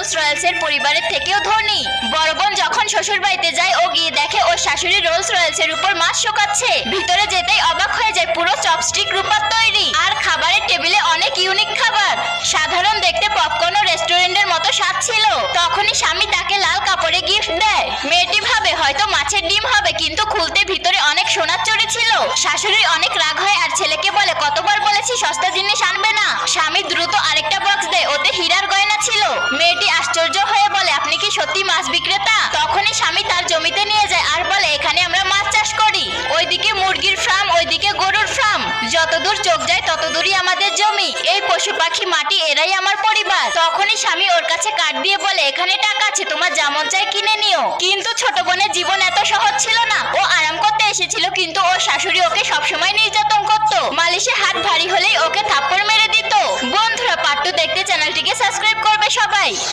Rolle's রয়েলসের পরিবারের থেকেও ধনী। বড় বোন যখন শ্বশুর বাড়িতে যায় ও গিয়ে দেখে ওর শাশুড়ি রোলস রয়েলসের উপর মাছ শোকাচ্ছে। ভিতরে যেতেই অবাক হয়ে যায়, পুরো চপস্টিক রূপার তৈরি, আর খাবারের টেবিলে অনেক ইউনিক খাবার। সাধারণ দেখতে পপকর্ন ও রেস্টুরেন্টের মতো স্বাদ ছিল। তখনই স্বামী তাকে লাল কাপড়ে গিফট দেয়। মেয়েটি ভাবে হয়তো মাছের ডিম হবে, কিন্তু খুলতে ভিতরে অনেক সোনার চড়ি ছিল। শাশুড়ি অনেক রাগ হয় আর ছেলেকে বলে, কতবার বলেছি সস্তা জিনিস আনবে না। স্বামী দ্রুত আরেকটা বক্স দেয়, ওতে হীরার গয়না ছিল। মেয়েটি আশ্চর্য হয়ে বলে, আপনি কি সত্যি মাছ বিক্রেতা? তখনই স্বামী তার জমিতে নিয়ে যায় আর বলে, এখানে আমরা মাছ চাষ করি। ওইদিকে মুরগির ফার্ম, ওইদিকে গরুর ফার্ম, যতদূর চোখ যায় ততদূরই আমাদের জমি। এই পশু পাখি মাটি এরাই আমার পরিবার। তখনই স্বামী ওর কাছে কার্ড দিয়ে বলে, এখানে টাকা আছে, তোমার যেমন চাই কিনে নিও। কিন্তু ছোট বোনের জীবন এত সহজ ছিল না। ও আরাম করতে এসেছিল, কিন্তু ওর শাশুড়ি ওকে সবসময় নির্যাতন করত। মালিশে হাত ভারী হলেই ওকে থাপ্পড় মেরে দিত। বন্ধুরা, পার্ট 2 দেখতে চ্যানেলটিকে সাবস্ক্রাইব করবে সবাই।